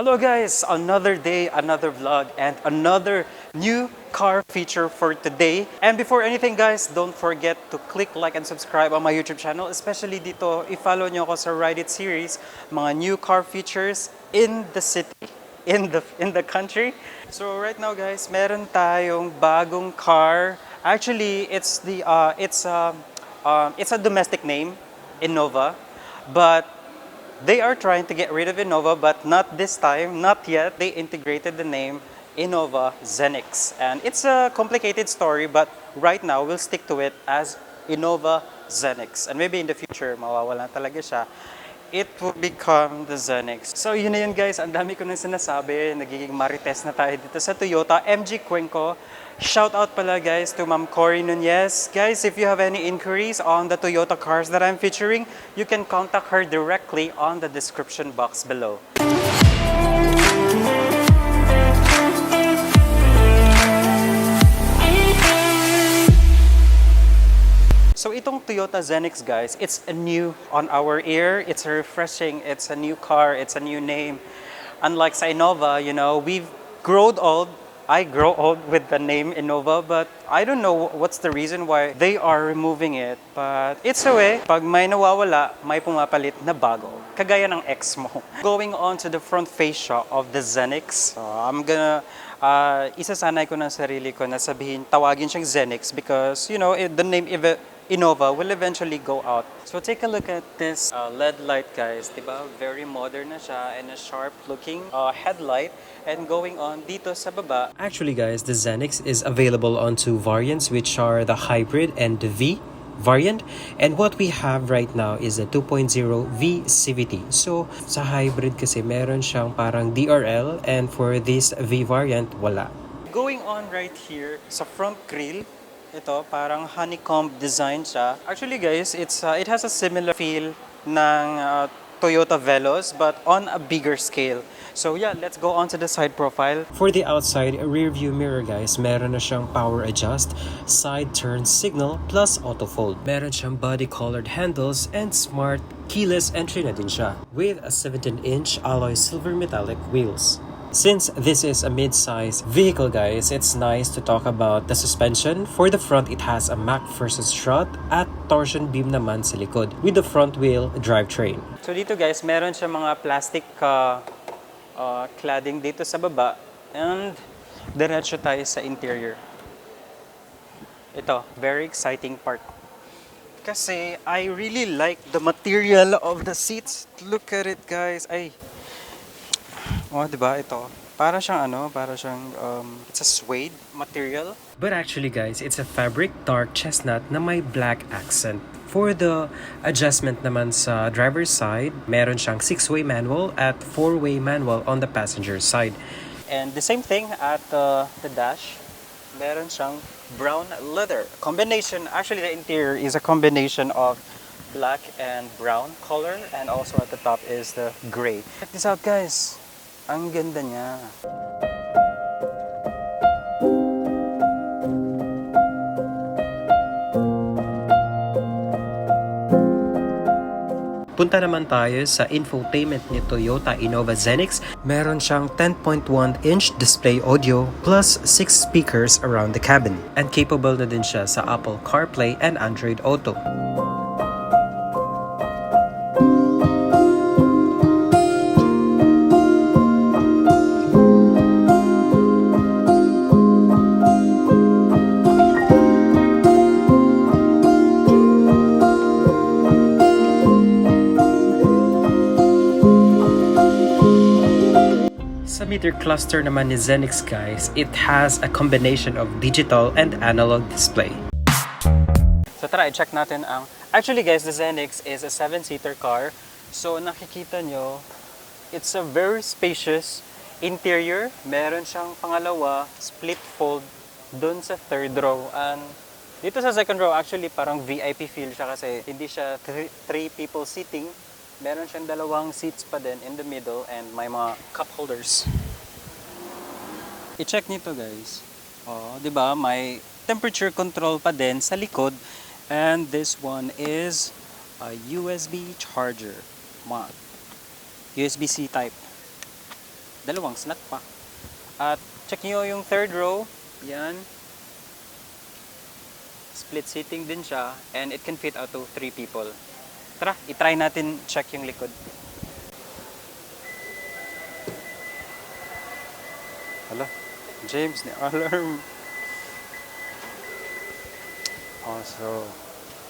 Hello guys, another day, another vlog, and another new car feature for today. And before anything guys, don't forget to click like and subscribe on my YouTube channel. Especially dito, i-follow nyo ako sa Ride It series, mga new car features in the city, in the country. So right now guys, meron tayong bagong car. Actually, it's a domestic name, Innova, but they are trying to get rid of Innova, but not this time, not yet. They integrated the name Innova Zenix. And it's a complicated story, but right now, we'll stick to it as Innova Zenix. And maybe in the future, mawawala talaga siya. It will become the Zenix. So yun na yun guys, ang dami ko nang sinasabi. Nagiging marites na tayo dito sa Toyota. MG Cuenco. Shout out pala guys to Ma'am Cory Nuñez. Guys, if you have any inquiries on the Toyota cars that I'm featuring, you can contact her directly on the description box below. So itong Toyota Zenix guys, it's a new on our ear, it's refreshing, it's a new car, it's a new name. Unlike sa Innova, you know, we've grown old. I grow old with the name Innova, but I don't know what's the reason why they are removing it. But it's a way, pag may nawawala, may pumapalit na bago. Kagaya ng ex mo. Going on to the front fascia of the Zenix, I'm gonna isasanay ko ng sarili ko na sabihin, tawagin siyang Zenix because, you know, the name Innova will eventually go out. So take a look at this LED light guys, diba? Very modern na siya and a sharp looking headlight. And going on dito sa baba. Actually guys, the Zenix is available on two variants which are the hybrid and the V variant. And what we have right now is a 2.0 V CVT. So sa hybrid kasi meron siyang parang DRL and for this V variant, wala. Going on right here sa front grille, ito, parang honeycomb design siya. Actually guys, it has a similar feel ng Toyota Veloz but on a bigger scale. So yeah, let's go on to the side profile. For the outside rear view mirror guys, meron na siyang power adjust, side turn signal plus auto fold. Meron siyang body colored handles and smart keyless entry na din siya with a 17-inch alloy silver metallic wheels. Since this is a mid-size vehicle guys, it's nice to talk about the suspension. For the front, it has a McPherson strut at torsion beam naman sa likod with the front wheel drivetrain. So dito guys, meron siya mga plastic cladding dito sa baba and diretso tayo sa interior. Ito, very exciting part. Kasi I really like the material of the seats. Look at it guys. Oh, diba? Ito. Para siyang it's a suede material. But actually guys, it's a fabric dark chestnut na may black accent. For the adjustment naman sa driver's side, meron siyang 6-way manual at 4-way manual on the passenger side. And the same thing at the dash, meron siyang brown leather. Combination, actually the interior is a combination of black and brown color and also at the top is the gray. Check this out guys. Ang ganda niya. Punta naman tayo sa infotainment ni Toyota Innova Zenix. Meron siyang 10.1-inch display audio plus 6 speakers around the cabin. And capable na din siya sa Apple CarPlay and Android Auto. Sa meter cluster naman ni Zenix guys, it has a combination of digital and analog display. So tara, i-check natin ang... Actually guys, the Zenix is a 7-seater car. So nakikita nyo, it's a very spacious interior. Meron siyang pangalawa, split fold dun sa third row. And dito sa second row, actually parang VIP feel siya kasi hindi siya 3 people seating. Meron siyang dalawang seats pa din in the middle and may mga cup holders. I-check nito guys. Oh, 'di ba? May temperature control pa din sa likod and this one is a USB charger. USB-C type. Dalawang slot pa. At check nyo yung third row. Yan. Split seating din siya. And it can fit out to 3 people. Tara, itry natin check yung likod. Hala, James, ni alarm. Oh, so,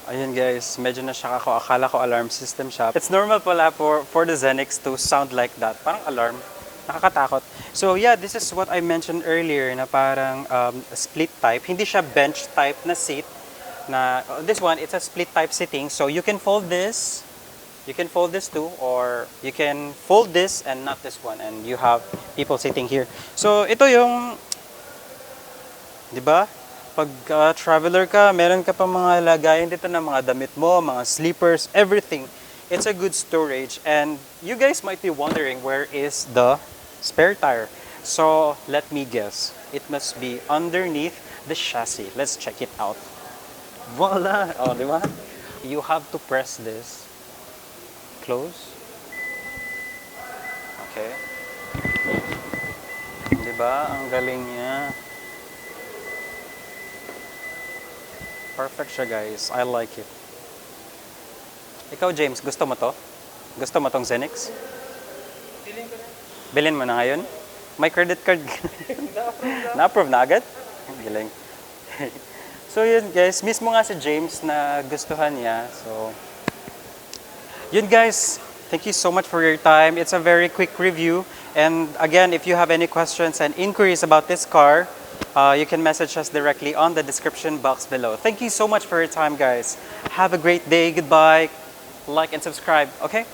ayun guys, medyo na-shock ako. Akala ko alarm system siya. It's normal pala for the Zenix to sound like that. Parang alarm. Nakakatakot. So yeah, this is what I mentioned earlier na parang split type. Hindi siya bench type na seat. Na, this one, it's a split type seating. So you can fold this. You can fold this too. Or you can fold this and not this one. And you have people sitting here. So ito yung, di ba? Pag traveler ka, meron ka pa mga lagayan dito ng mga damit mo, mga sleepers, everything. It's a good storage. And you guys might be wondering where is the spare tire. So let me guess. It must be underneath the chassis. Let's check it out. Voila! Oh, di ba? You have to press this. Close. Okay. Di ba? Ang galing niya. Perfect siya guys. I like it. Ikaw James, gusto mo to? Gusto mo tong Zenix? Feeling ko na. Bilhin mo na ngayon? May credit card. Na-approve na agad? Ang galing. So yun guys, mismo nga si James na gustuhan niya. So, yun guys, thank you so much for your time. It's a very quick review. And again, if you have any questions and inquiries about this car, you can message us directly on the description box below. Thank you so much for your time, guys. Have a great day. Goodbye. Like and subscribe. Okay?